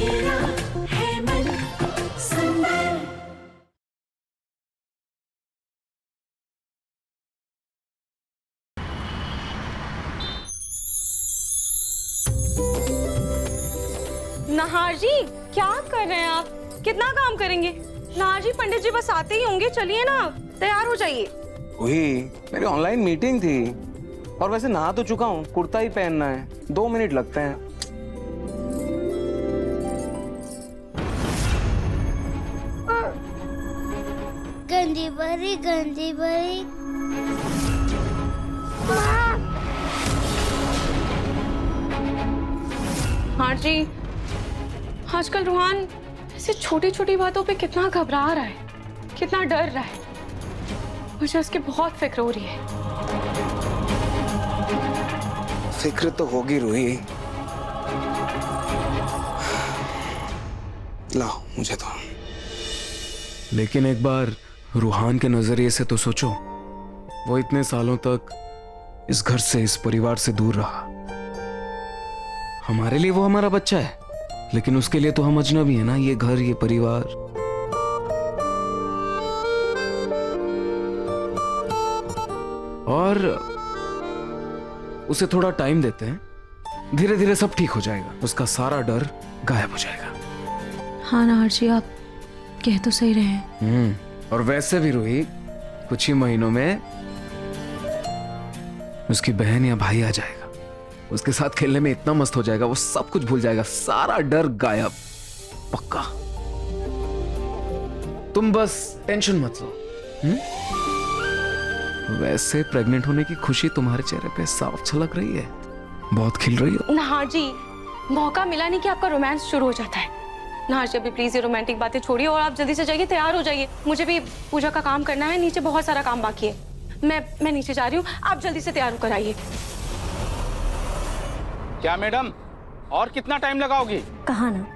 मेरा है मन सुंदर। नहार जी, क्या कर रहे हैं आप? कितना काम करेंगे? नहार जी, पंडित जी बस आते ही होंगे, चलिए ना, तैयार हो जाइए। वही मेरी ऑनलाइन मीटिंग थी, और वैसे नहा तो चुका हूँ, कुर्ता ही पहनना है, 2 मिनट लगते हैं। गंदी भरी गंदी भरी। हाँ जी, आजकल रूहान ऐसे छोटी छोटी बातों पे कितना घबरा रहा है, कितना डर रहा है। मुझे उसकी बहुत फिक्र हो रही है। फिक्र तो होगी रूही। लाओ मुझे तो। लेकिन एक बार रूहान के नजरिए से तो सोचो, वो इतने सालों तक इस घर से, इस परिवार से दूर रहा। हमारे लिए वो हमारा बच्चा है, लेकिन उसके लिए तो हम अजनबी है ना, ये घर, ये परिवार। और उसे थोड़ा टाइम देते हैं, धीरे धीरे सब ठीक हो जाएगा, उसका सारा डर गायब हो जाएगा। हाँ नहार जी, आप कह तो सही रहे हैं। और वैसे भी रूही, कुछ ही महीनों में उसकी बहन या भाई आ जाएगा, उसके साथ खेलने में इतना मस्त हो जाएगा, वो सब कुछ भूल जाएगा, सारा डर गायब, पक्का। तुम बस टेंशन मत लो। वैसे प्रेग्नेंट होने की खुशी तुम्हारे चेहरे पे साफ झलक रही है, बहुत खिल रही हो। नहार जी, मौका मिला नहीं कि आपका रोमांस शुरू हो जाता है। नहार जी, अभी प्लीज ये रोमांटिक बातें छोड़िए और आप जल्दी से जाइए, तैयार हो जाइए। मुझे भी पूजा का काम करना है, नीचे बहुत सारा काम बाकी है। मैं नीचे जा रही हूँ, आप जल्दी से तैयार होकर आइए। क्या मैडम, और कितना टाइम लगाओगी? कहा ना,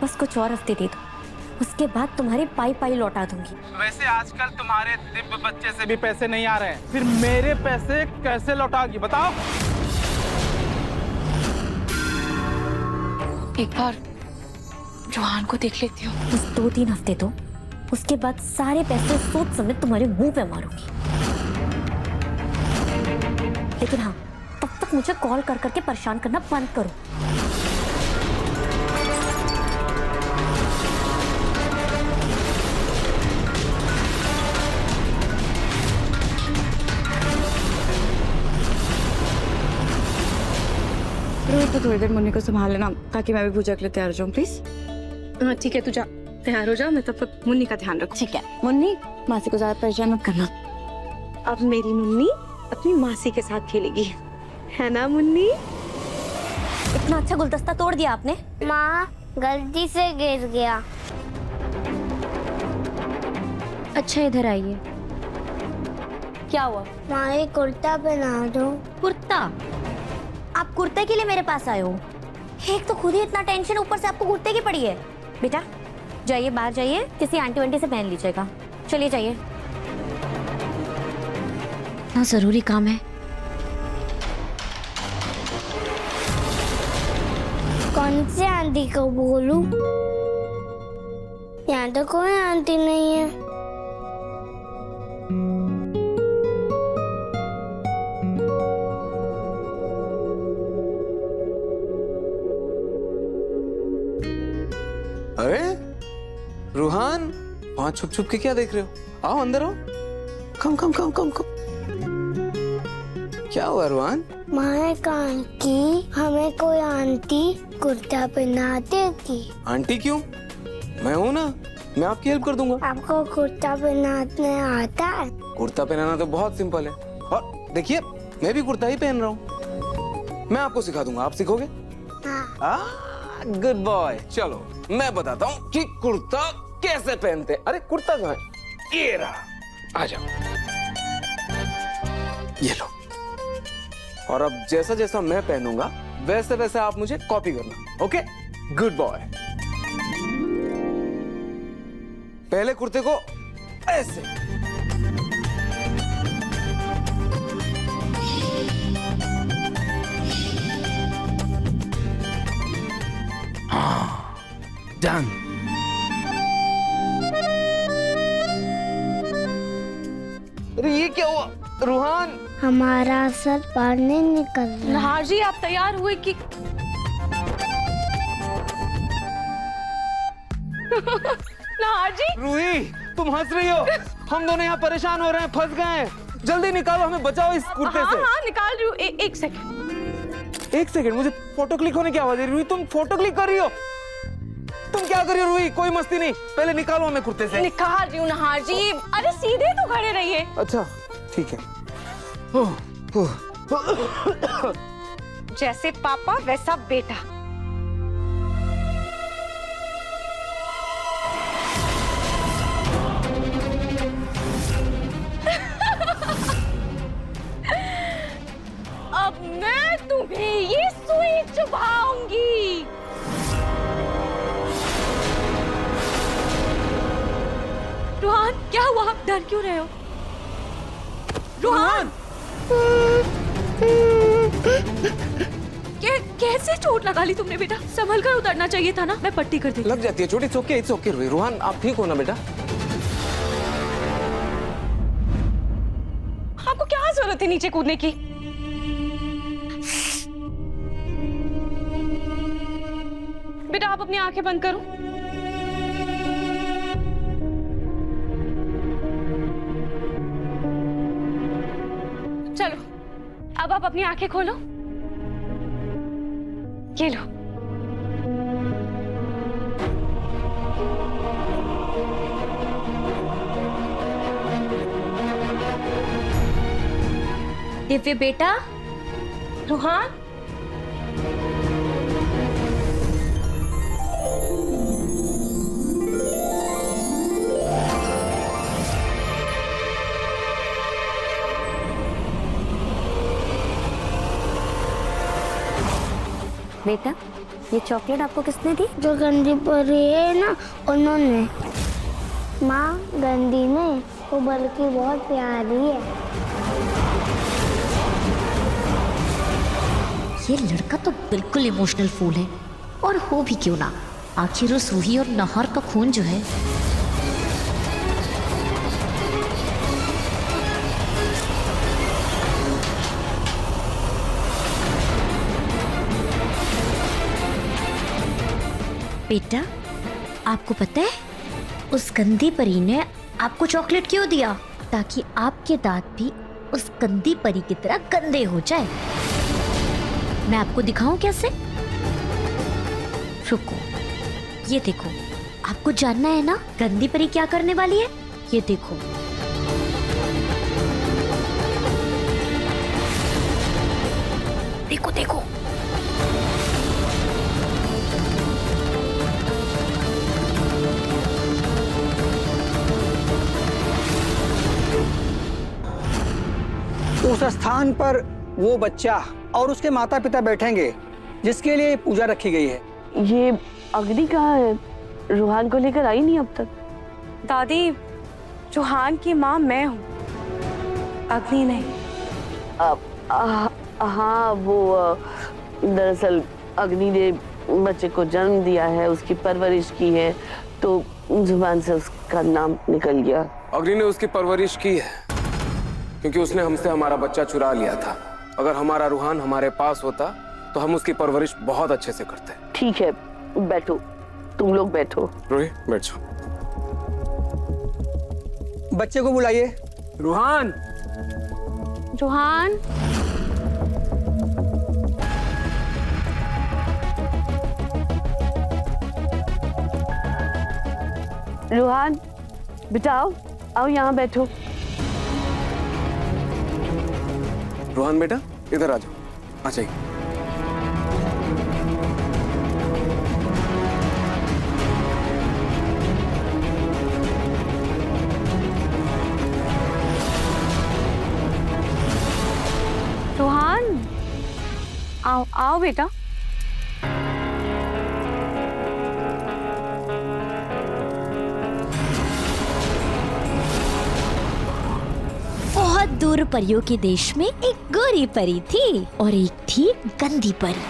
बस कुछ और हफ्ते दे दो, उसके बाद तुम्हारी पाई पाई लौटा दूंगी। वैसे आजकल तुम्हारे दिव्य बच्चे से भी पैसे नहीं आ रहे हैं, फिर मेरे पैसे कैसे लौटाओगी बताओ? एक बार रूहान को देख लेती हूँ। बस 2-3 हफ्ते दो, उसके बाद सारे पैसे सोच समझ तुम्हारे मुंह पे मारूंगी। लेकिन हाँ, तब तक मुझे कॉल कर करके परेशान करना बंद करो। रोहित, तो थोड़ी देर मुन्नी को संभाल लेना, ताकि मैं भी पूजा के लिए तैयार हो जाऊँ, प्लीज। हाँ ठीक है, तू जा, तैयार हो जा, मैं तब तक मुन्नी का ध्यान रखूँ। ठीक है। मुन्नी, मासी को ज्यादा परेशान मत करना। अब मेरी मुन्नी अपनी मासी के साथ खेलेगी, है ना मुन्नी? इतना अच्छा गुलदस्ता तोड़ दिया आपने। माँ, गलती से गिर गया। अच्छा इधर आइए। क्या हुआ? माँ, ये कुर्ता पहना दो। कुर्ता? आप कुर्ते के लिए मेरे पास आए हो? एक तो खुद ही इतना टेंशन, ऊपर से आपको कुर्ते की पड़ी है। बेटा जाइए, बाहर जाइए, किसी आंटी वांटी से पहन लीजिएगा। चलिए जाइए, ना जरूरी काम है। कौन से आंटी को बोलूं? यहाँ तो कोई आंटी नहीं है। अरे रूहान, वहां छुप छुप के क्या देख रहे हो? आओ अंदर आओ, कम कम कम कम कम। क्या हुआ रूहान? माँ कहा कि हमें कोई आंटी कुर्ता पहना देती। आंटी क्यों? मैं हूं ना, मैं आपकी हेल्प कर दूंगा। आपको कुर्ता पहनाने आता है? कुर्ता पहनाना तो बहुत सिंपल है, और देखिए मैं भी कुर्ता ही पहन रहा हूँ। मैं आपको सिखा दूंगा, आप सीखोगे? हाँ। Good boy. चलो मैं बताता हूँ कि कुर्ता कैसे पहनते। अरे कुर्ता कहाँ है? ये रहा, आ जाओ, ये लो। और अब जैसा जैसा मैं पहनूंगा वैसे वैसे आप मुझे कॉपी करना, ओके? Good boy. पहले कुर्ते को ऐसे, डन। अरे ये क्या हुआ रूहान? हमारा सर बाहर नहीं निकल रहा। नहार जी आप तैयार हुए कि नहार जी रूही तुम हंस रही हो? हम दोनों यहाँ परेशान हो रहे हैं, फंस गए हैं। जल्दी निकालो, हमें बचाओ इस कुर्ते हाँ से। हाँ निकाल रही हूँ। एक सेकंड। एक सेकंड, मुझे फोटो क्लिक होने की आवाज आ रही है। रूही तुम फोटो क्लिक कर रही हो? तुम क्या कर रही हो रूही? कोई मस्ती नहीं, पहले निकालो हमें कुर्ते से। निकाल रही हूँ नहार जी। अरे सीधे तो खड़े रहिए। अच्छा ठीक है। जैसे पापा वैसा बेटा। अब मैं तुम्हें ये सुई चुभाऊंगी। रोहन क्या हुआ? डर क्यों रहे हो? रोहन कैसे चोट लगा ली तुमने बेटा? संभल कर उतरना चाहिए था ना। मैं पट्टी कर देती। लग जाती है छोटी। It's okay Ruhi. रोहन आप ठीक हो ना बेटा? आपको क्या जरूरत है नीचे कूदने की? बेटा आप अपनी आंखें बंद करो। चलो अब आप अपनी आंखें खोलो। ये लो। दिव्य बेटा, रोहन बेटा ये चॉकलेट आपको किसने दी? जो गंदी परी है ना उन्होंने। माँ गंदी नहीं, वो बल्कि बहुत प्यारी है। ये लड़का तो बिल्कुल इमोशनल फूल है, और हो भी क्यों ना। आखिर उस रूही और नहर का खून जो है बेटा, आपको पता है उस गंदी परी ने आपको चॉकलेट क्यों दिया? ताकि आपके दांत भी उस गंदी परी की तरह गंदे हो जाए। मैं आपको दिखाऊं कैसे? रुको, ये देखो। आपको जानना है ना गंदी परी क्या करने वाली है? ये देखो। देखो देखो। उस स्थान पर वो बच्चा और उसके माता पिता बैठेंगे जिसके लिए पूजा रखी गई है। ये अग्नि कहाँ है? रूहान को लेकर आई नहीं अब तक। दादी, रोहन की माँ मैं हूँ, अग्नि नहीं। हाँ वो दरअसल अग्नि ने बच्चे को जन्म दिया है, उसकी परवरिश की है, तो जुबान से उसका नाम निकल गया। अग्नि ने उसकी परवरिश की है क्योंकि उसने हमसे हमारा बच्चा चुरा लिया था। अगर हमारा रूहान हमारे पास होता तो हम उसकी परवरिश बहुत अच्छे से करते। ठीक है, बैठो, तुम लोग बैठो। रूही बैठ जाओ। बच्चे को बुलाइए। रूहान, रोहन रूहान बेटा आओ, आओ यहाँ बैठो। रूहान बेटा इधर आ जाओ। आ जाइए। रोहन आओ आओ बेटा। बहुत दूर परियों के देश में एक गोरी परी थी और एक थी गंदी परी।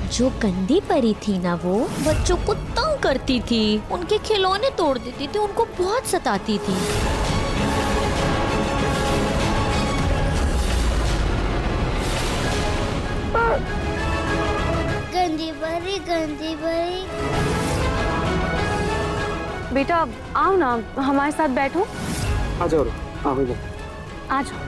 जो गंदी परी थी ना, वो बच्चों को तंग करती थी, उनके खिलौने तोड़ देती थी, उनको बहुत सताती थी। गंदी परी, गंदी परी। बेटा आओ ना, हमारे साथ बैठो। आ जाओ, हाँ भाई आ जाओ।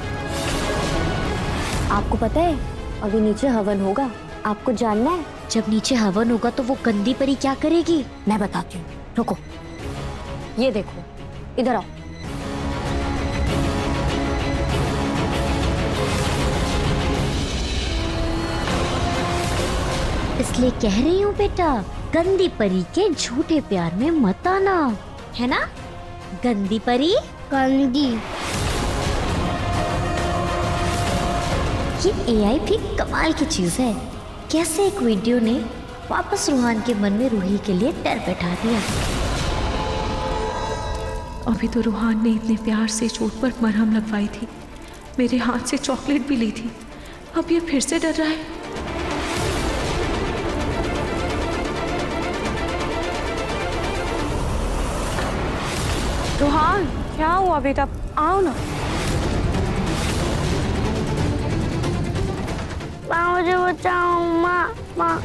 आपको पता है अभी नीचे हवन होगा, आपको जानना है? जब नीचे हवन होगा तो वो गंदी परी क्या करेगी? मैं बताती हूँ, रुको। ये देखो, इधर आओ। इसलिए कह रही हूँ बेटा, गंदी परी के झूठे प्यार में मत आना, है ना? गंदी परी। गंदी। ये एआई भी कमाल की चीज है। कैसे एक वीडियो ने वापस रूहान के मन में रूही के लिए डर बैठा दिया। अभी तो रूहान ने इतने प्यार से चोट पर मरहम लगवाई थी, मेरे हाथ से चॉकलेट भी ली थी, अब ये फिर से डर रहा है। रूहान क्या हुआ बेटा, आओ ना। माँ मुझे बचाओ, माँ माँ।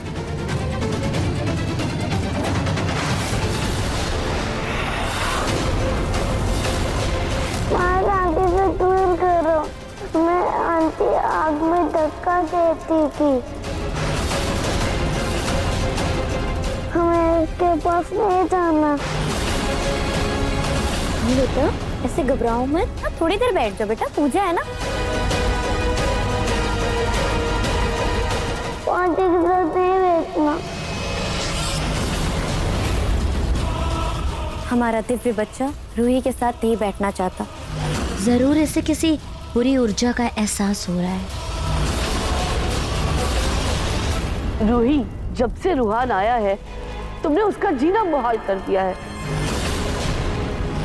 माँ आंटी से दूर करो, मैं आंटी आग में धक्का देती थी, हमें इसके पास नहीं जाना। बेटा ऐसे घबराओ मत, थोड़ी देर बैठ जाओ बेटा, पूजा है ना। आंटी के साथ नहीं बैठना। हमारा दिव्य बच्चा रूही के साथ नहीं बैठना चाहता। जरूर इसे किसी बुरी ऊर्जा का एहसास हो रहा है। रूही, जब से रूहान आया है तुमने उसका जीना मुहाल कर दिया है।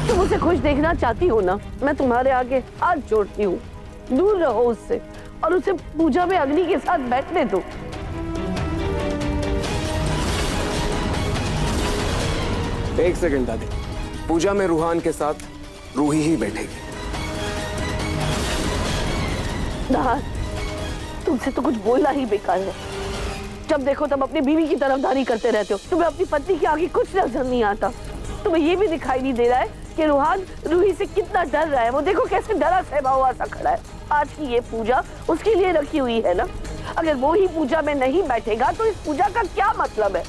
तुम उसे खुश देखना चाहती हो ना, मैं तुम्हारे आगे हाथ जोड़ती हूँ, दूर रहो उससे और उसे पूजा में अग्नि के साथ बैठने दो। एक सेकंड दादी, पूजा में रूहान के साथ रूही ही बैठेगी। नहार, तुमसे तो कुछ बोलना ही बेकार है। जब देखो तब अपनी बीवी की तरफदारी करते रहते हो, तुम्हें अपनी पत्नी के आगे कुछ नजर नहीं आता। तुम्हें ये भी दिखाई नहीं दे रहा है कि रूहान रूही से कितना डर रहा है। वो देखो कैसे डरा सहमा हुआ सा खड़ा है। आज की ये पूजा उसके लिए रखी हुई है ना, अगर वो ही पूजा में नहीं बैठेगा तो इस पूजा का क्या मतलब है?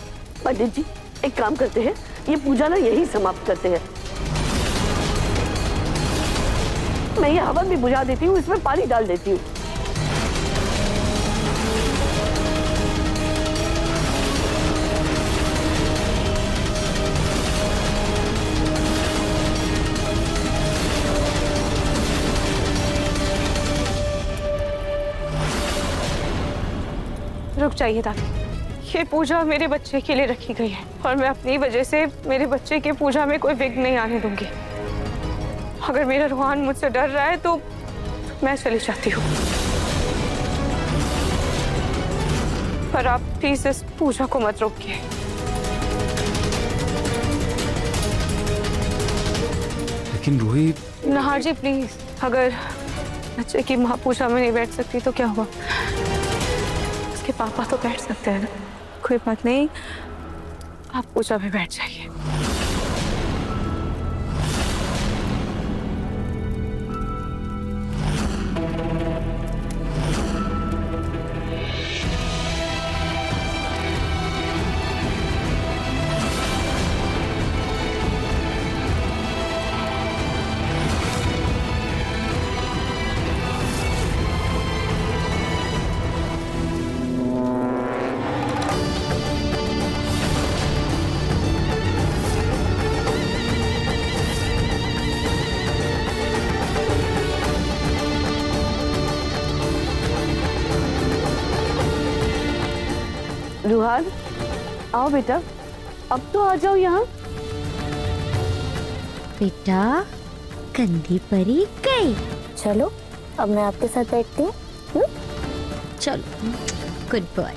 पंडित जी, एक काम करते हैं, ये पूजा ना यही समाप्त करते हैं। मैं ये हवन भी बुझा देती हूँ, इसमें पानी डाल देती हूँ। रुक जाइए दादी, ये पूजा मेरे बच्चे के लिए रखी गई है और मैं अपनी वजह से मेरे बच्चे के पूजा में कोई विघ्न नहीं आने दूंगी। अगर मेरा रूहान मुझसे डर रहा है तो मैं चली जाती हूँ, पर आप प्लीज इस पूजा को मत रोकिए। लेकिन रूही। नहार जी प्लीज, अगर बच्चे की माँ पूजा में नहीं बैठ सकती तो क्या हुआ, उसके पापा तो बैठ सकते हैं ना। कोई बात नहीं, आप पूजा में बैठ जाइए। रूहान, आओ बेटा, अब तो आ जाओ यहाँ। बेटा, गंदी परी गई। चलो अब मैं आपके साथ बैठती हूँ। चलो, गुड बॉय।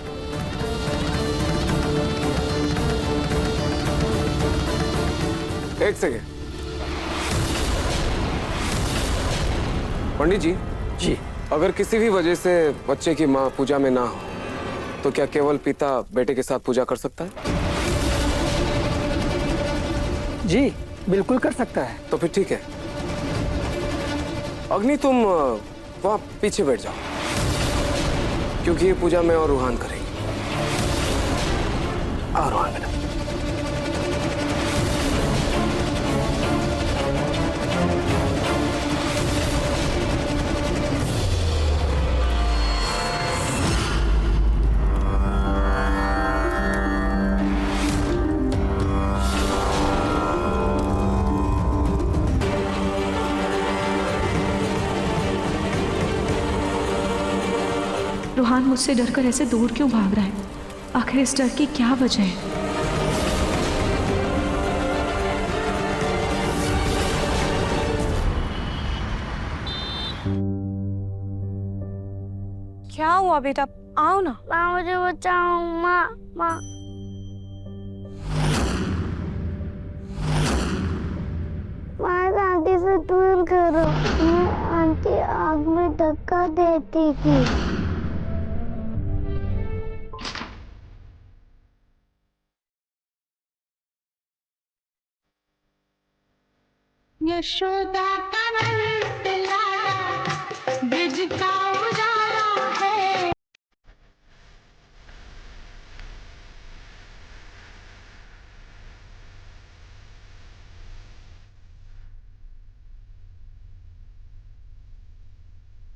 एक सेकेंड। पंडित जी। जी। अगर किसी भी वजह से बच्चे की माँ पूजा में ना हो तो क्या केवल पिता बेटे के साथ पूजा कर सकता है? जी बिल्कुल कर सकता है। तो फिर ठीक है। अग्नि तुम वहां पीछे बैठ जाओ, क्योंकि ये पूजा मैं और रूहान करेंगे। और रूहान बेटा। रूहान मुझसे डरकर ऐसे दूर क्यों भाग रहा है? आखिर इस डर की क्या वजह है? क्या हुआ बेटा? आओ ना। माँ मुझे बचाओ, माँ माँ। माँ आंटी से दूर करो। मैं आंटी आग में धक्का देती थी। यशोदा का नंद लाला, ब्रिज का उजाला है।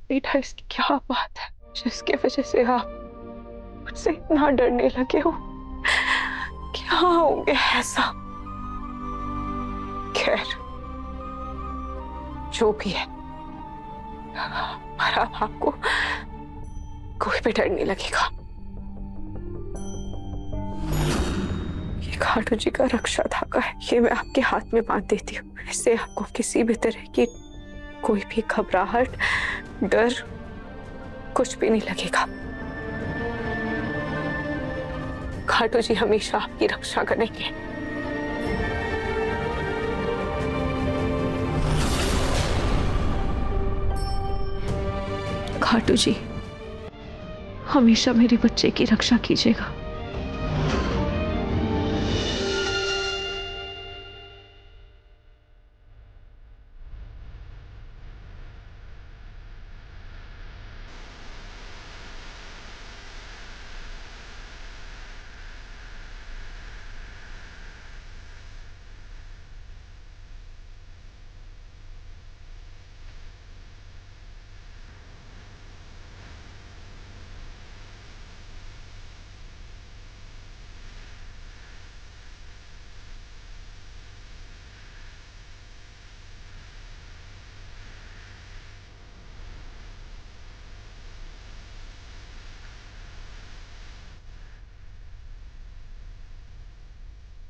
बेटा, इसकी क्या बात है जिसकी वजह से आप मुझसे इतना डरने लगे हो? क्या हो गया ऐसा? खैर, जो भी है, पर अब आपको कोई भी डर नहीं लगेगा। ये खाटू जी का रक्षा धागा है, ये मैं आपके हाथ में बांध देती हूँ। इससे आपको किसी भी तरह की कोई भी घबराहट, डर कुछ भी नहीं लगेगा। खाटू जी हमेशा आपकी रक्षा करेंगे। खाटू जी हमेशा मेरे बच्चे की रक्षा कीजिएगा।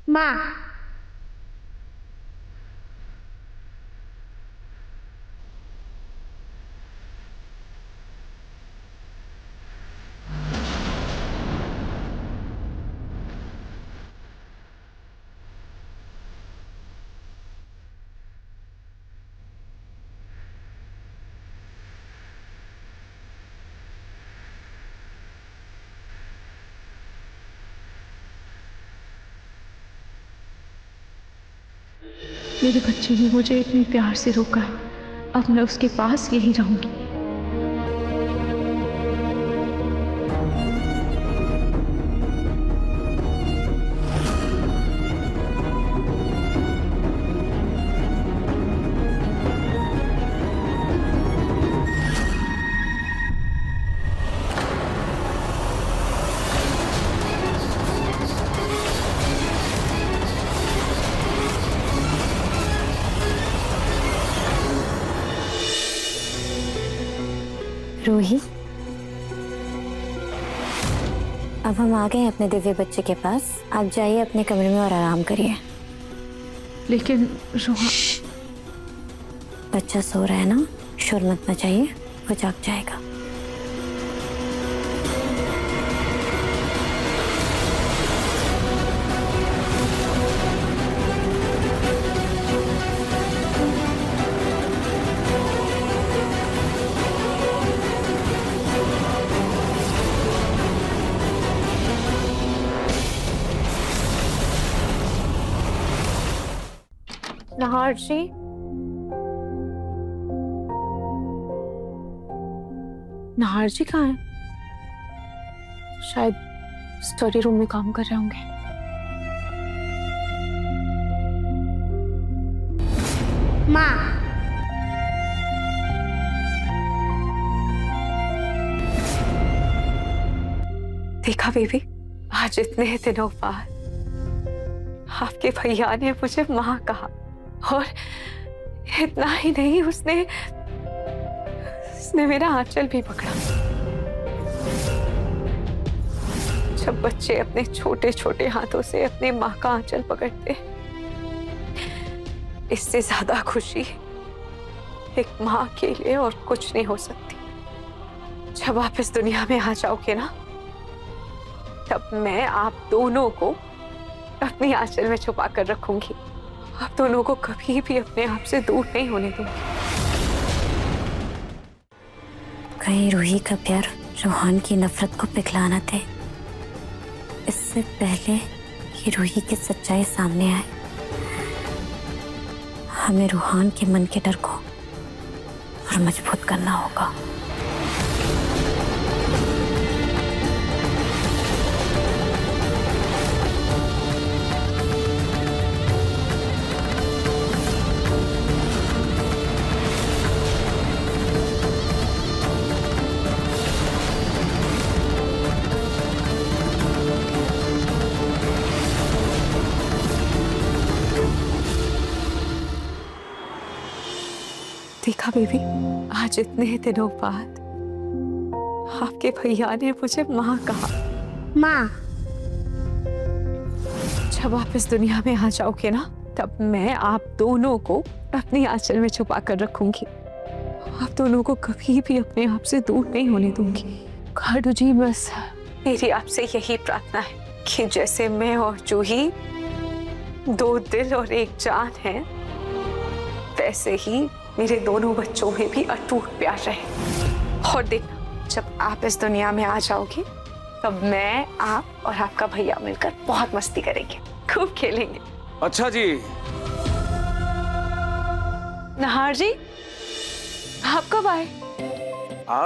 माँ मेरे बच्चे ने मुझे इतने प्यार से रोका है, अब मैं उसके पास यही रहूंगी। रूही, अब हम आ गए अपने दिव्य बच्चे के पास। आप जाइए अपने कमरे में और आराम करिए। लेकिन रोहा, बच्चा सो रहा है ना, शोर मत मचाइए, वो जाग जाएगा। नाहर जी, नाहर जी कहाँ हैं? शायद स्टडी रूम में काम कर रहे होंगे। माँ, देखा बेबी, आज इतने दिनों बाद आपके भैया ने मुझे माँ कहा, और इतना ही नहीं, उसने मेरा आंचल भी पकड़ा। जब बच्चे अपने छोटे छोटे हाथों से अपने माँ का आंचल पकड़ते, इससे ज्यादा खुशी एक माँ के लिए और कुछ नहीं हो सकती। जब आप इस दुनिया में आ जाओगे ना, तब मैं आप दोनों को अपनी आंचल में छुपा कर रखूंगी। आप दोनों को कभी भी अपने आप से दूर नहीं होने दूंगी। कहीं रूही का प्यार रूहान की नफरत को पिघलाना थे, इससे पहले कि रूही की सच्चाई सामने आए। हमें रूहान के मन के डर को और मजबूत करना होगा। देखा बेबी, आज इतने दिनों बाद आपके भैया ने मुझे माँ कहा। माँ, जब आप इस दुनिया में आ जाओगे ना, तब मैं आप दोनों को अपनी आंचल में छुपा कर रखूंगी। आप दोनों को कभी भी अपने आप से दूर नहीं होने दूंगी। खाटू जी, बस मेरी आपसे यही प्रार्थना है कि जैसे मैं और जूही दो दिल और एक जान हैं, वैसे ही मेरे दोनों बच्चों में भी अटूट प्यार रहे। और देखना, जब आप इस दुनिया में आ जाओगे, तब मैं, आप और आपका भैया मिलकर बहुत मस्ती करेंगे, खूब खेलेंगे। अच्छा जी। नाहर जी, आप कब आए?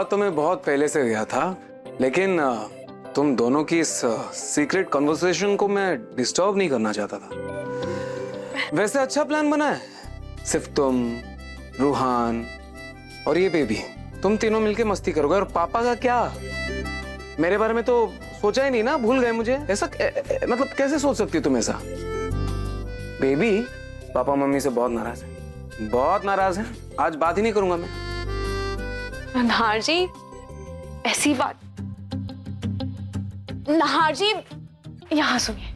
तो मैं बहुत पहले से गया था, लेकिन तुम दोनों की इस सीक्रेट कन्वर्सेशन को मैं डिस्टर्ब नहीं करना चाहता था। वैसे अच्छा प्लान बना है। सिर्फ तुम, रूहान और ये बेबी, तुम तीनों मिलके मस्ती करोगे। और पापा का क्या? मेरे बारे में तो सोचा ही नहीं ना, भूल गए मुझे। ऐसा मतलब कैसे सोच सकती हो तुम ऐसा? बेबी, पापा मम्मी से बहुत नाराज है, बहुत नाराज है। आज बात ही नहीं करूंगा मैं। नाहर जी, ऐसी बात। नाहर जी, यहाँ सुनिए।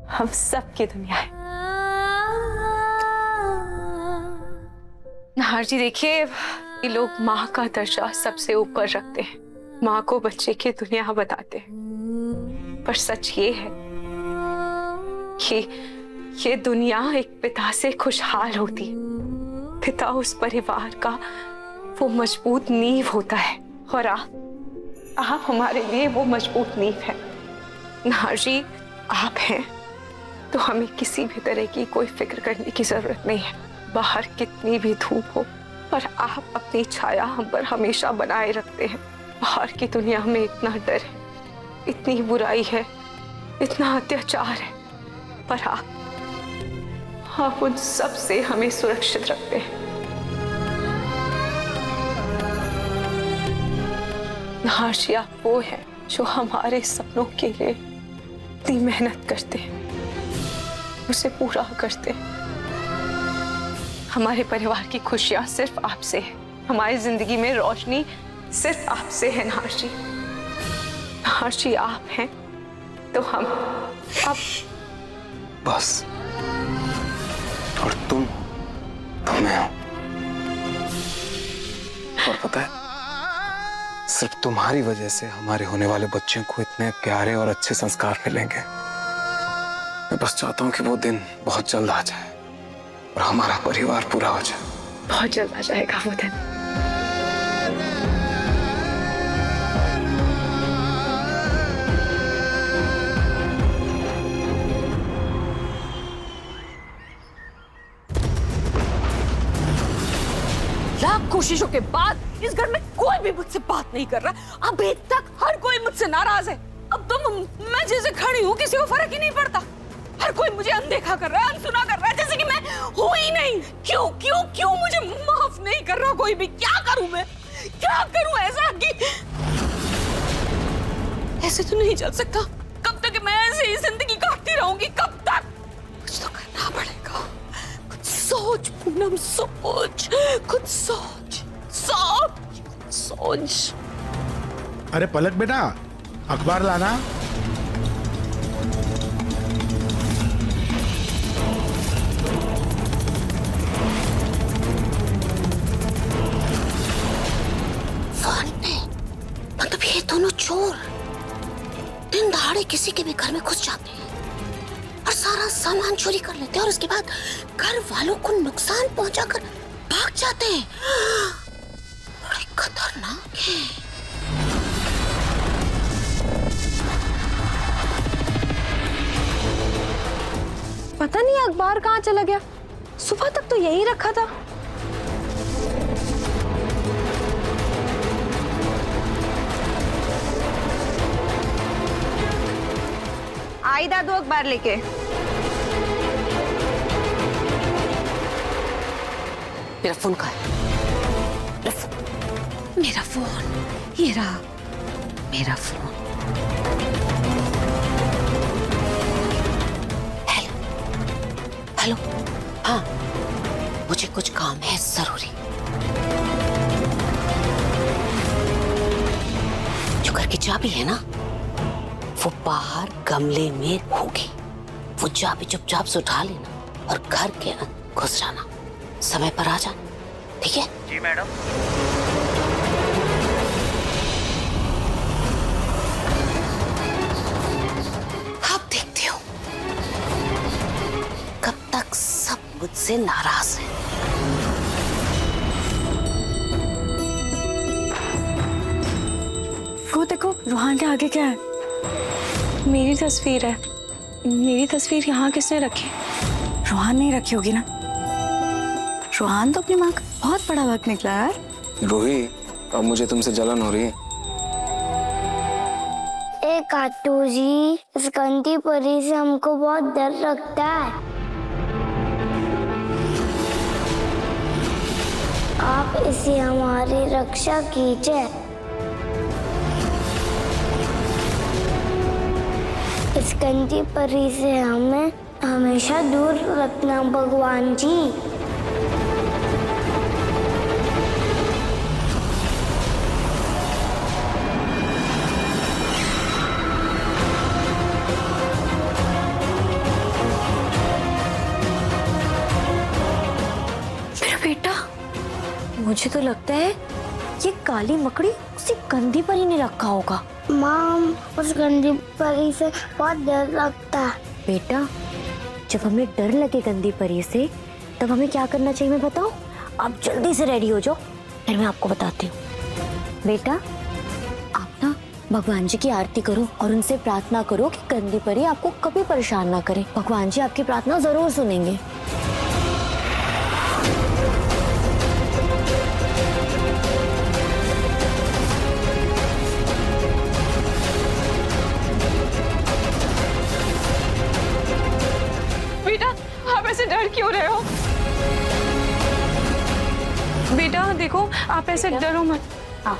हम सब की दुनिया है। नाहर जी देखिए, ये लोग माँ का दर्जा सबसे ऊपर रखते हैं, माँ को बच्चे की दुनिया बताते हैं। पर सच ये है कि ये दुनिया एक पिता से खुशहाल होती है। पिता उस परिवार का वो मजबूत नींव होता है, और आप हमारे लिए वो मजबूत नींव है। नाहर जी, आप हैं तो हमें किसी भी तरह की कोई फिक्र करने की जरूरत नहीं है। बाहर कितनी भी धूप हो, पर आप अपनी छाया हम पर हमेशा बनाए रखते हैं। बाहर की दुनिया में इतना डर है, इतनी बुराई है, इतना अत्याचार है, पर आप उन सब से हमें सुरक्षित रखते हैं। नाहर जी, आप वो हैं जो हमारे सपनों के लिए इतनी मेहनत करते हैं, उसे पूरा करते हैं। हमारे परिवार की खुशियां सिर्फ आपसे है, हमारी जिंदगी में रोशनी सिर्फ आपसे है। नाहर जी, आप हैं तो हम आप बस। और तुम मैं हूं। और पता है, सिर्फ तुम्हारी वजह से हमारे होने वाले बच्चों को इतने प्यारे और अच्छे संस्कार मिलेंगे। मैं बस चाहता हूं कि वो दिन बहुत जल्द आ जाए और हमारा परिवार पूरा हो जाए। बहुत जल्द आ जाएगा वो दिन। कोशिशों के बाद इस घर में कोई भी मुझसे बात नहीं कर रहा। अभी तक हर कोई मुझसे नाराज है। अब तो मैं जैसे खड़ी हूँ किसी को फर्क ही नहीं पड़ता। हर कोई मुझे अनदेखा कर रहा है, अनसुना कर रहा है, जैसे कि मैं हूं ही नहीं। क्यों क्यों क्यों मुझे माफ नहीं कर रहा कोई भी? क्या करूं मैं? क्या करूं ऐसा कि ऐसे तो नहीं चल सकता। कब तक मैं ऐसे ही जिंदगी काटती रहूंगी? कब तक? कुछ तो करना पड़ेगा। कुछ सोच पूनम, सोच, कुछ सोच, सोच, सोच। अरे पलक बेटा, अखबार लाना। मतलब ये दोनों चोर दिन दहाड़े किसी के भी घर में घुस जाते हैं और सारा सामान चोरी कर लेते हैं और उसके बाद घर वालों को नुकसान पहुंचाकर भाग जाते हैं। बड़े खतरनाक है। पता नहीं अखबार कहाँ चला गया। सुबह तक तो यही रखा था। आई दादू अखबार लेके। मेरा फोन कहाँ है? मेरा फोन ये रहा। मेरा फोन। हेलो हेलो, हाँ मुझे कुछ काम है जरूरी। जो घर की चाबी है ना, वो बाहर गमले में होगी। वो चाबी चुपचाप से उठा लेना और घर के अंदर घुस जाना। समय पर आ जाना, ठीक है? जी मैडम। अब देखती हूँ कब तक सब मुझसे नाराज है। वो देखो, रूहान के आगे क्या है? मेरी तस्वीर है। मेरी तस्वीर यहाँ किसने रखी? रूहान नहीं रखी होगी ना? रूहान तो अपनी माँ का बहुत बड़ा वक्त निकला यार। रूही, अब मुझे तुमसे जलन हो रही है। ए काटू जी, इस गंदी परी से हमको बहुत डर लगता है। आप इसे हमारी रक्षा कीजिए। इस गंदी परी से हमें हमेशा दूर रखना भगवान जी। मेरा बेटा, मुझे तो लगता है ये काली मकड़ी उसी गंदी परी ने रखा होगा। माम, उस गंदी परी से बहुत डर लगता है। बेटा, जब हमें डर लगे गंदी परी से, तब हमें क्या करना चाहिए मैं बताऊं? आप जल्दी से रेडी हो जाओ, फिर मैं आपको बताती हूँ। बेटा, आप ना भगवान जी की आरती करो और उनसे प्रार्थना करो कि गंदी परी आपको कभी परेशान ना करे। भगवान जी आपकी प्रार्थना जरूर सुनेंगे। बेटा, आप ऐसे डर क्यों रहे हो? बेटा देखो, आप ऐसे डरो मत। आप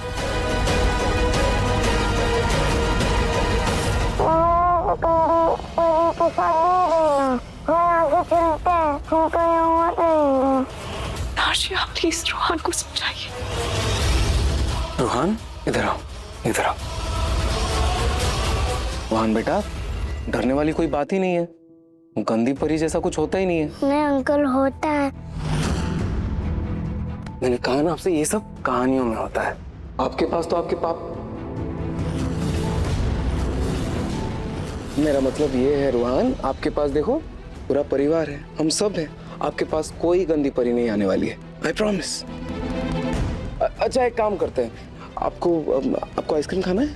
प्लीज रूहान को समझाइए। रूहान, इधर आओ, इधर आओ। रूहान बेटा, डरने वाली कोई बात ही नहीं है। गंदी परी जैसा कुछ होता ही नहीं है। नहीं अंकल, होता है। मैंने कहा ना आपसे, ये सब कहानियों में होता है। आपके पास तो आपके पाप। मेरा मतलब ये है रूहान, आपके पास देखो पूरा परिवार है, हम सब हैं। आपके पास कोई गंदी परी नहीं आने वाली है, आई प्रॉमिस। अच्छा एक काम करते हैं, आपको आइसक्रीम खाना है?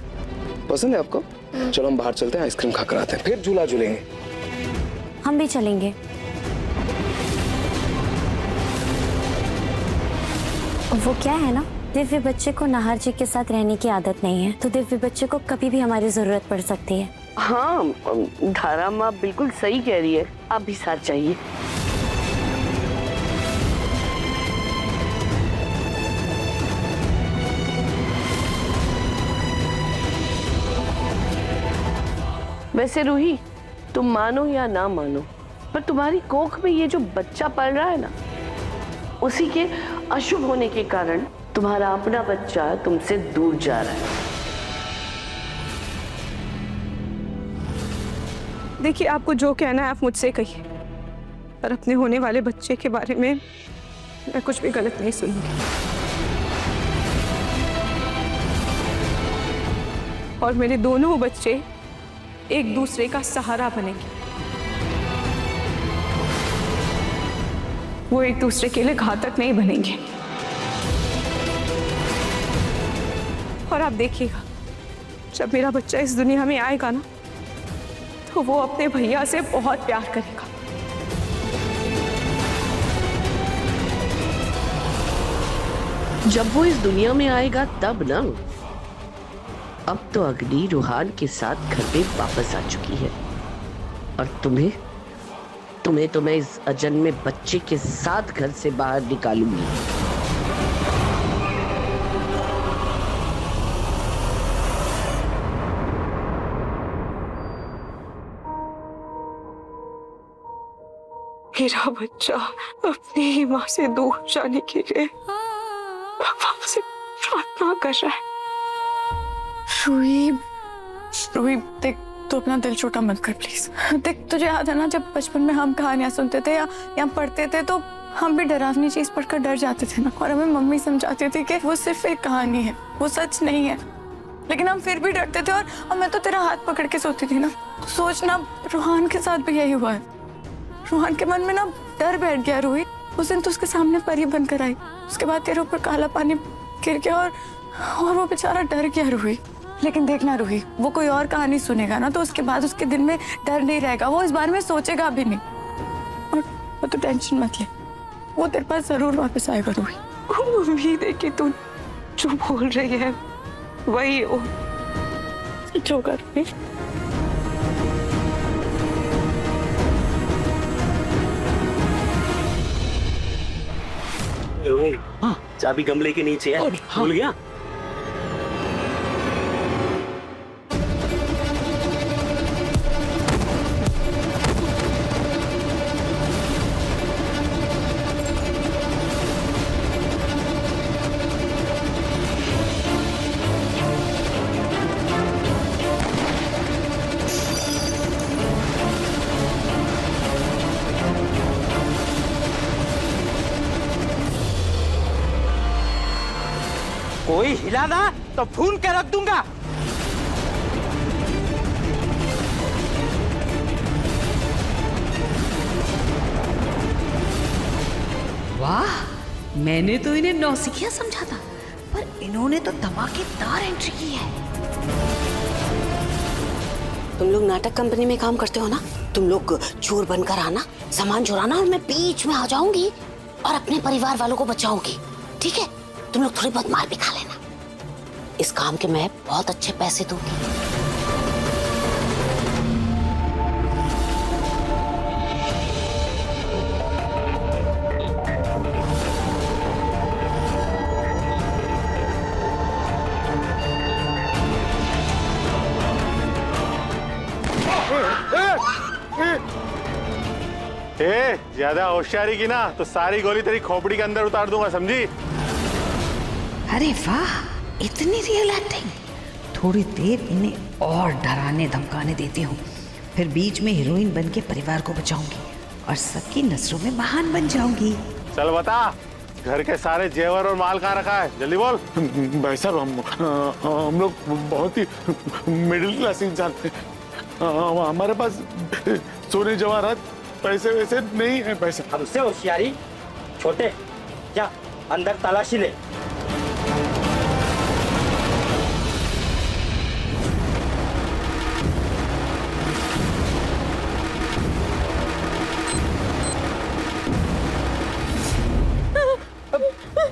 पसंद है आपको? चलो हम बाहर चलते हैं, आइसक्रीम खा कर आते हैं, फिर झूला झूलेंगे। हम भी चलेंगे। वो क्या है ना, दिव्य बच्चे को नाहर जी के साथ रहने की आदत नहीं है, तो दिव्य बच्चे को कभी भी हमारी जरूरत पड़ सकती है। हाँ धारा माँ बिल्कुल सही कह रही है, आप भी साथ चाहिए। वैसे रूही, तुम मानो या ना मानो, पर तुम्हारी कोख में ये जो बच्चा पल रहा है ना, उसी के अशुभ होने के कारण तुम्हारा अपना बच्चा तुमसे दूर जा रहा है। देखिए, आपको जो कहना है आप मुझसे कहिए, पर अपने होने वाले बच्चे के बारे में मैं कुछ भी गलत नहीं सुनूंगी। और मेरे दोनों बच्चे एक दूसरे का सहारा बनेंगे। वो एक दूसरे के लिए घातक नहीं बनेंगे। और आप देखिएगा, जब मेरा बच्चा इस दुनिया में आएगा ना, तो वो अपने भैया से बहुत प्यार करेगा। जब वो इस दुनिया में आएगा तब ना। अब तो अग्नि रूहान के साथ घर पे वापस आ चुकी है, और तुम्हें तो मैं इस अजन्मे बच्चे के साथ घर से बाहर निकालूंगी। मेरा बच्चा अपनी ही माँ से दूर जाने के लिए भगवान से प्रार्थना कर रहा है। रूही देख, तो अपना दिल छोटा मत कर प्लीज। देख, तुझे याद है ना, जब बचपन में हम कहानियां सुनते थे या पढ़ते थे, तो हम भी डरावनी चीज पढ़कर डर जाते थे ना, और हमें मम्मी समझाती थी कि वो सिर्फ एक कहानी है, वो सच नहीं है। लेकिन हम फिर भी डरते थे, और मैं तो तेरा हाथ पकड़ के सोती थी ना। तो सोचना, रूहान के साथ भी यही हुआ है। रूहान के मन में ना डर बैठ गया। रूही, उस दिन तो उसके सामने परी बनकर आई, उसके बाद तेरे ऊपर काला पानी गिर गया, और वो बेचारा डर गया। रूही, लेकिन देखना रूही, वो कोई और कहानी सुनेगा ना, तो उसके बाद उसके दिल में डर नहीं रहेगा, वो इस बारे में सोचेगा भी नहीं। और वो तो टेंशन मत ले, वो तेरे पास जरूर वापस आएगा। रूही, उम्मीद है कि तू जो बोल रही है वही हो। जो कर रही। हाँ, चाबी गमले के नीचे है। भूल गया? कोई हिला ना तो भून के रख दूंगा। वाह, मैंने तो इन्हें नौसिखिया समझा था, पर इन्होंने तो धमाकेदार एंट्री की है। तुम लोग नाटक कंपनी में काम करते हो ना, तुम लोग चोर बनकर आना, सामान चुराना, और मैं बीच में आ जाऊंगी और अपने परिवार वालों को बचाऊंगी। ठीक है? तुम लोग थोड़ी बहुत मार भी खा लेना। इस काम के मैं बहुत अच्छे पैसे दूंगी। ज्यादा होशियारी की ना तो सारी गोली तेरी खोपड़ी के अंदर उतार दूंगा, समझी? अरे वाह, इतनी रियल एक्टिंग। थोड़ी देर इन्हें और डराने धमकाने देती हूँ, फिर बीच में हीरोइन बन के परिवार को बचाऊंगी और सबकी नजरों में महान बन जाऊंगी। चल बता, घर के सारे जेवर और माल कहाँ रखा है, जल्दी बोल। भाई साहब, हम लोग बहुत ही मिडिल क्लास इंसान हैं। हमारे पास सोने जवाहरात पैसे वैसे नहीं है। पैसे हमसे होशियारी? छोटे, जा अंदर तलाशी ले।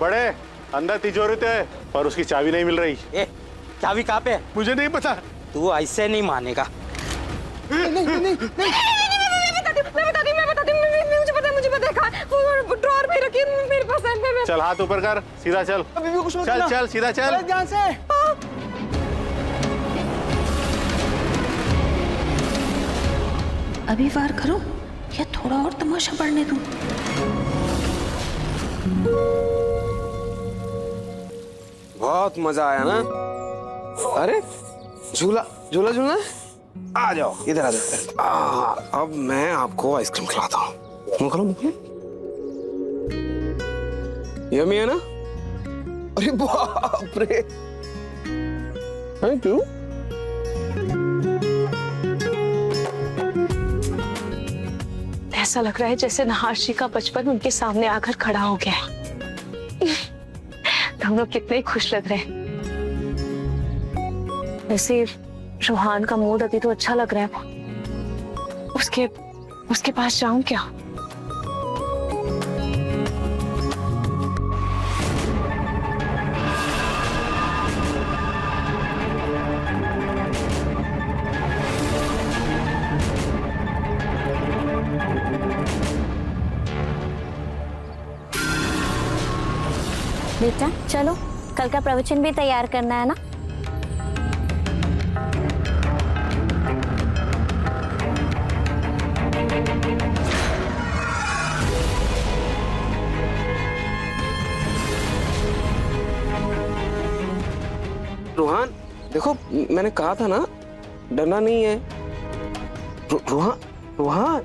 बड़े, अंदर तिजोरी तो है पर उसकी चाबी नहीं मिल रही। ए, चाबी कहाँ पे है? मुझे नहीं पता। तू ऐसे नहीं मानेगा। चल हाथ ऊपर कर, सीधा चल। अभी भी कुछ मत चल करना। चल सीधा चल। अरे ध्यान से। अभी वार करो या थोड़ा और तमाशा बढ़ने दूं? बहुत मजा आया ना? अरे झूला झूला झूलना है? आ जाओ इधर आ जाओ। अब मैं आपको आइसक्रीम खिलाता हूँ। मुंह खोलो, मुंह खोलो। यम्मी है ना? अरे बाप रे, थैंक यू। ऐसा लग रहा है जैसे नहाशी का बचपन उनके सामने आकर खड़ा हो गया है। हम लोग कितने खुश लग रहे हैं। वैसे रोहान का मूड अभी तो अच्छा लग रहा है। उसके पास जाऊं क्या? बेटा चलो, कल का प्रवचन भी तैयार करना है ना। रोहान देखो, मैंने कहा था ना डरना नहीं है। रोहान रोहान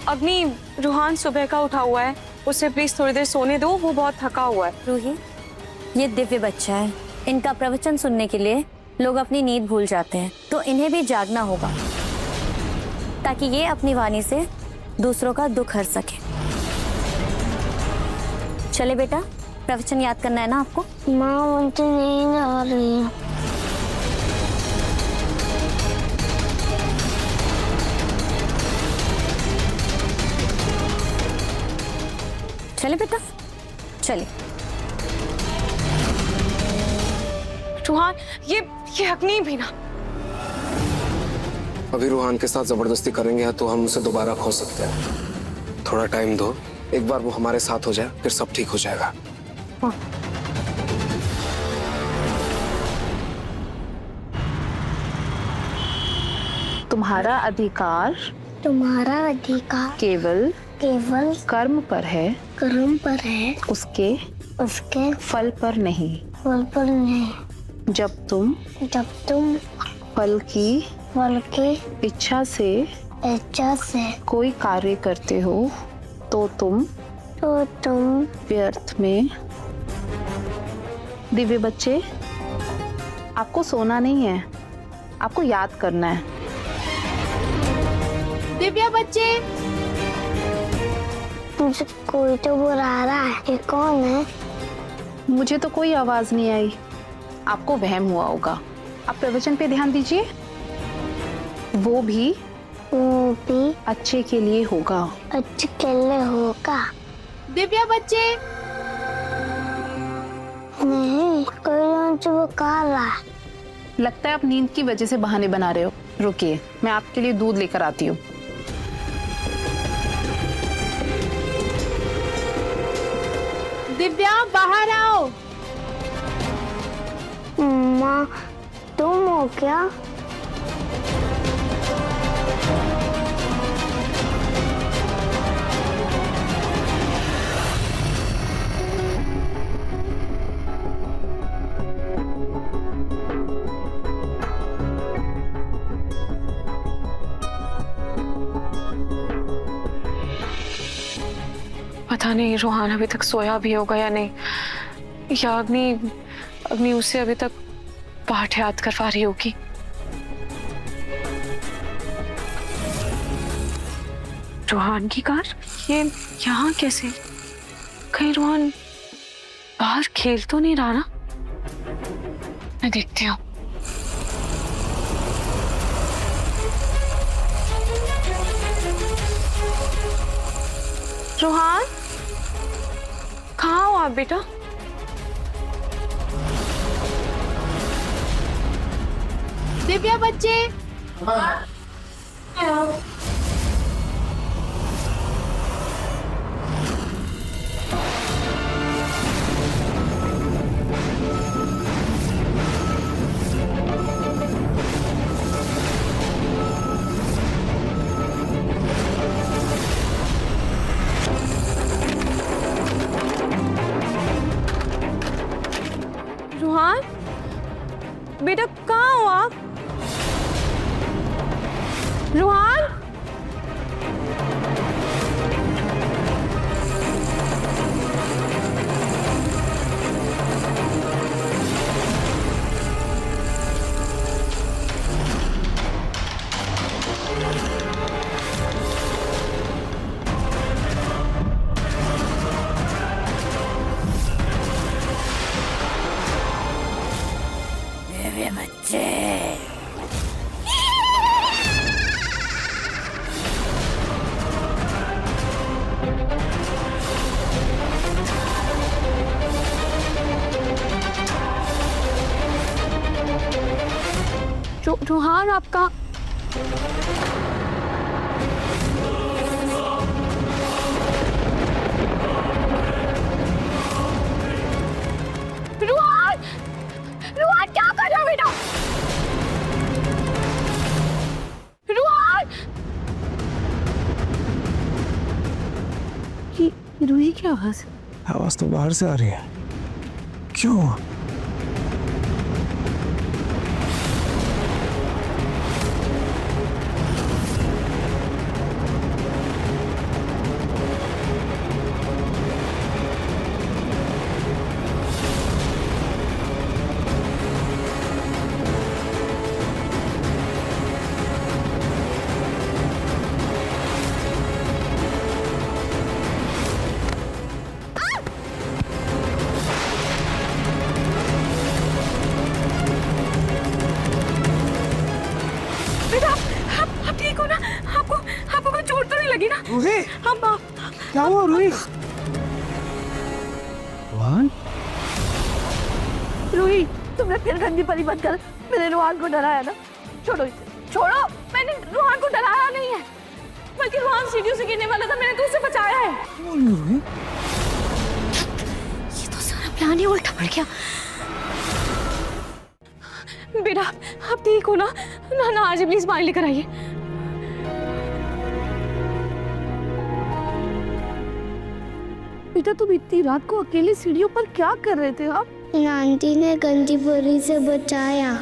अग्नि, रोहान सुबह का उठा हुआ है, उसे प्लीज थोड़ी देर सोने दो, वो बहुत थका हुआ है। रूही, ये दिव्य बच्चा है, इनका प्रवचन सुनने के लिए लोग अपनी नींद भूल जाते हैं, तो इन्हें भी जागना होगा ताकि ये अपनी वाणी से दूसरों का दुख हर सके। चले बेटा, प्रवचन याद करना है ना आपको। माँ मुझे नींद आ रही है। चले बेटा, चले। रोहान, ये अग्नि भी ना। अभी रोहान के साथ जबरदस्ती करेंगे तो हम उसे दोबारा खो सकते हैं। थोड़ा टाइम दो, एक बार वो हमारे साथ हो जाए फिर सब ठीक हो जाएगा। तुम्हारा अधिकार केवल कर्म पर है, उसके फल पर नहीं। जब तुम फल की इच्छा से कोई कार्य करते हो तो तुम व्यर्थ में। दिव्य बच्चे, आपको सोना नहीं है, आपको याद करना है। दिव्या बच्चे, मुझे कोई तो बुला रहा है। ये कौन है? मुझे तो कोई आवाज नहीं आई, आपको वहम हुआ होगा। आप प्रवचन पे ध्यान दीजिए, वो भी अच्छे के लिए होगा। अच्छे के लिए होगा। दिव्या बच्चे, नहीं, कोई मुझे बुला रहा है। लगता है आप नींद की वजह से बहाने बना रहे हो। रुकिए, मैं आपके लिए दूध लेकर आती हूँ। दिव्या बाहर आओ। माँ, तुम हो क्या? पता नहीं रोहान अभी तक सोया भी होगा या नहीं, या अग्नि उसे अभी तक पाठ याद करवा रही होगी। रोहान की कार ये यहाँ कैसे? कहीं रोहान बाहर खेल तो नहीं रहा ना? मैं देखती हूँ। रोहान, कहाँ हो आप बेटा? दिव्या बच्चे, रोहान, बेटा कहाँ हो आप? रोहान, मेरे बच्चे रोहान आपका रोहान, रोहान क्या कर रहे हो बेटा? रोहान, ये रूही की आवाज? आवाज तो बाहर से आ रही है, क्यों? आप ठीक हो ना? आपको कोई चोट तो नहीं लगी ना? रूही, हम क्या हुआ रूही? रोहान, रूही, तुमने फिर गंदी परी बंद कर मेरे रोहान को डराया ना? छोड़ो इसे, छोड़ो। मैंने रोहान को डराया नहीं है, बल्कि रोहान सीढ़ियों से गिरने वाला था, मैंने तो उसे बचाया है। रूही, ये तो सारा प्लान ही उल्टा पड़ गया। बेटा आप ठीक हो ना? ना आज प्लीज पानी लेकर आइए। बेटा तुम इतनी रात को अकेले सीढ़ियों पर क्या कर रहे थे आप? आंटी ने गंदी परी से बचाया।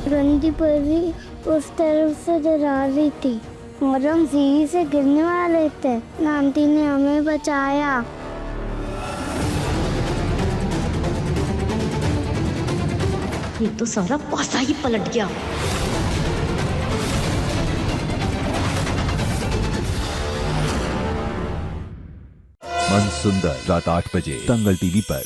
गंदी परी उस तरफ से डरा रही थी और हम सीढ़ी से गिरने वाले थे। आंटी ने हमें बचाया। ये तो सारा पासा ही पलट गया। मन सुंदर रात 8 बजे दंगल टीवी पर।